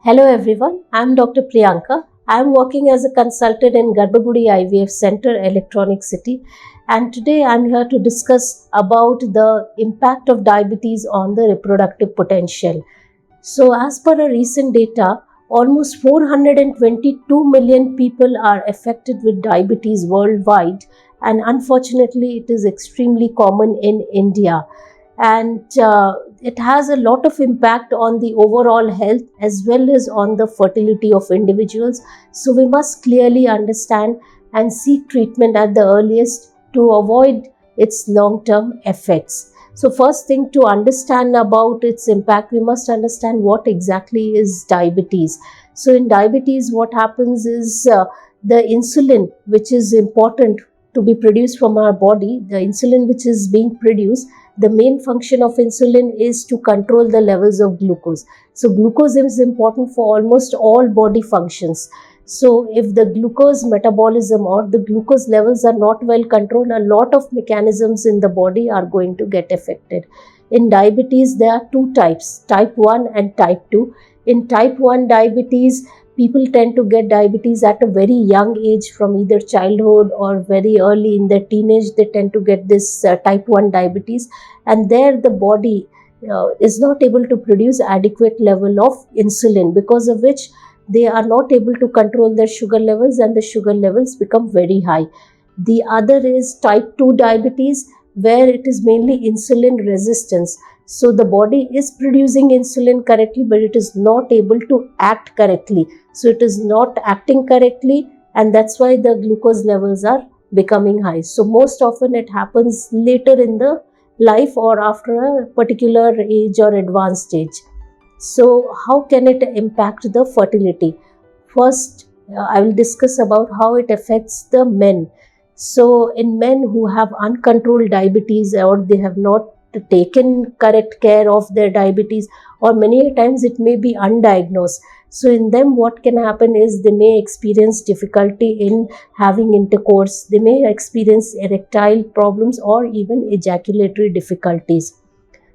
Hello everyone, I'm Dr. Priyanka. I'm working as a consultant in Garbhagudi IVF Center, Electronic City, and today I'm here to discuss about the impact of diabetes on the reproductive potential. So, as per a recent data, almost 422 million people are affected with diabetes worldwide, and unfortunately, it is extremely common in India. And it has a lot of impact on the overall health as well as on the fertility of individuals. So, we must clearly understand and seek treatment at the earliest to avoid its long term effects. So first thing to understand about its impact, we must understand what exactly is diabetes. So in diabetes, what happens is the insulin, which is important to be produced from our body, the insulin which is being produced, the main function of insulin is to control the levels of glucose. So glucose is important for almost all body functions. So if the glucose metabolism or the glucose levels are not well controlled, a lot of mechanisms in the body are going to get affected. In diabetes, there are two types, type 1 and type 2. In type 1 diabetes, people tend to get diabetes at a very young age, from either childhood or very early in their teenage. They tend to get this type 1 diabetes, and there the body is not able to produce adequate level of insulin, because of which they are not able to control their sugar levels and the sugar levels become very high. The other is type 2 diabetes, where it is mainly insulin resistance. So the body is producing insulin correctly, but it is not able to act correctly. So it is not acting correctly, and that's why the glucose levels are becoming high. So most often it happens later in the life or after a particular age or advanced stage. So how can it impact the fertility? First, I will discuss about how it affects the men. So in men who have uncontrolled diabetes, or they have not taken correct care of their diabetes, or many times it may be undiagnosed. So in them, what can happen is they may experience difficulty in having intercourse, they may experience erectile problems or even ejaculatory difficulties.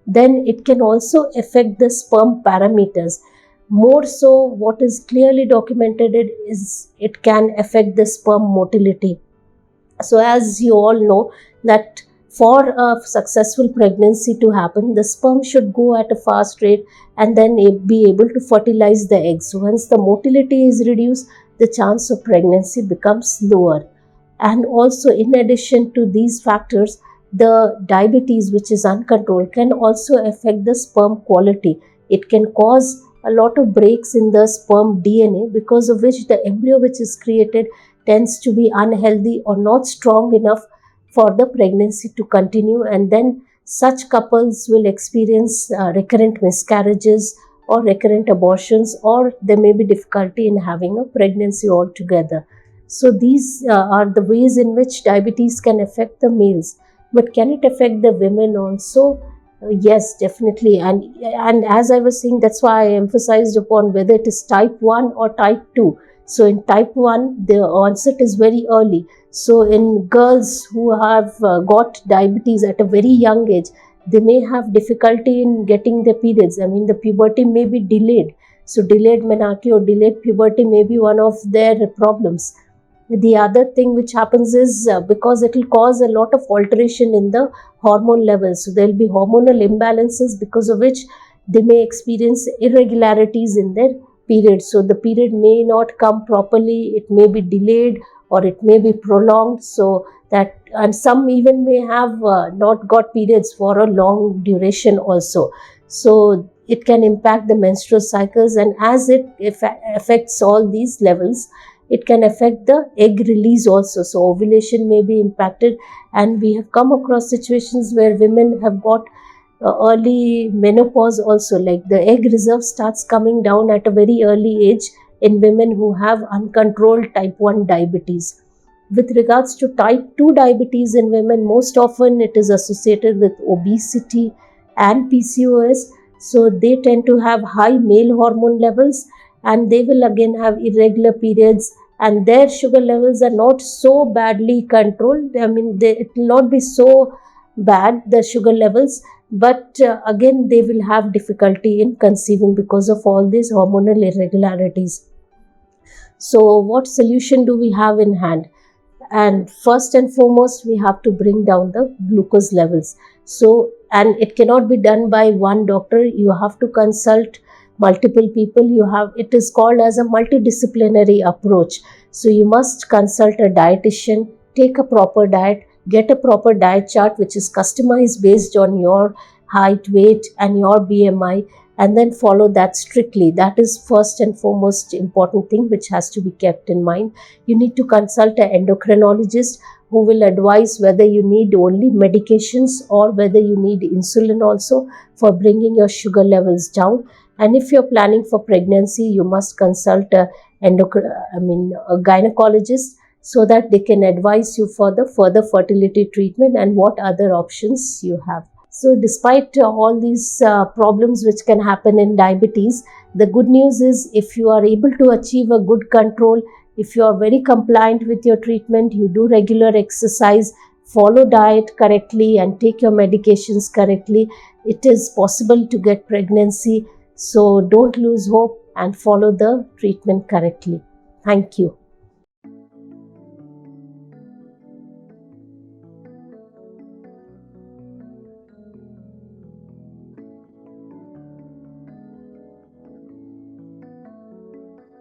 Then it can also affect the sperm parameters. More so, what is clearly documented is it can affect the sperm motility. So as you all know, that for a successful pregnancy to happen, the sperm should go at a fast rate and then be able to fertilize the eggs. So once the motility is reduced, the chance of pregnancy becomes lower. And also, in addition to these factors, the diabetes, which is uncontrolled, can also affect the sperm quality. It can cause a lot of breaks in the sperm DNA, because of which the embryo which is created tends to be unhealthy or not strong enough for the pregnancy to continue, and then such couples will experience recurrent miscarriages or recurrent abortions, or there may be difficulty in having a pregnancy altogether. So these are the ways in which diabetes can affect the males. But can it affect the women also? Yes, definitely. And as I was saying, that's why I emphasized upon whether it is type 1 or type 2. So in type 1, the onset is very early. So in girls who have got diabetes at a very young age, they may have difficulty in getting their periods. I mean, the puberty may be delayed. So delayed menarche or delayed puberty may be one of their problems. The other thing which happens is because it will cause a lot of alteration in the hormone levels. So there will be hormonal imbalances, because of which they may experience irregularities in their period. So the period may not come properly, it may be delayed or it may be prolonged. So that, and some even may have not got periods for a long duration also. So it can impact the menstrual cycles, and as it affects all these levels, it can affect the egg release also. So ovulation may be impacted, and we have come across situations where women have got early menopause also, like the egg reserve starts coming down at a very early age in women who have uncontrolled type 1 diabetes. With regards to type 2 diabetes in women, most often it is associated with obesity and PCOS. So they tend to have high male hormone levels, and they will again have irregular periods, and their sugar levels are not so badly controlled. I mean, it will not be so bad, the sugar levels, but again they will have difficulty in conceiving because of all these hormonal irregularities. So what solution do we have in hand? And first and foremost, we have to bring down the glucose levels. So, and it cannot be done by one doctor. You have to consult multiple people. It is called as a multidisciplinary approach. So you must consult a dietitian, take a proper diet, get a proper diet chart which is customized based on your height, weight and your BMI, and then follow that strictly. That is first and foremost important thing which has to be kept in mind. You need to consult an endocrinologist who will advise whether you need only medications or whether you need insulin also for bringing your sugar levels down. And if you're planning for pregnancy, you must consult a gynecologist so that they can advise you for the further fertility treatment and what other options you have. So despite all these problems which can happen in diabetes, the good news is if you are able to achieve a good control, if you are very compliant with your treatment, you do regular exercise, follow diet correctly and take your medications correctly, it is possible to get pregnancy. So don't lose hope and follow the treatment correctly. Thank you.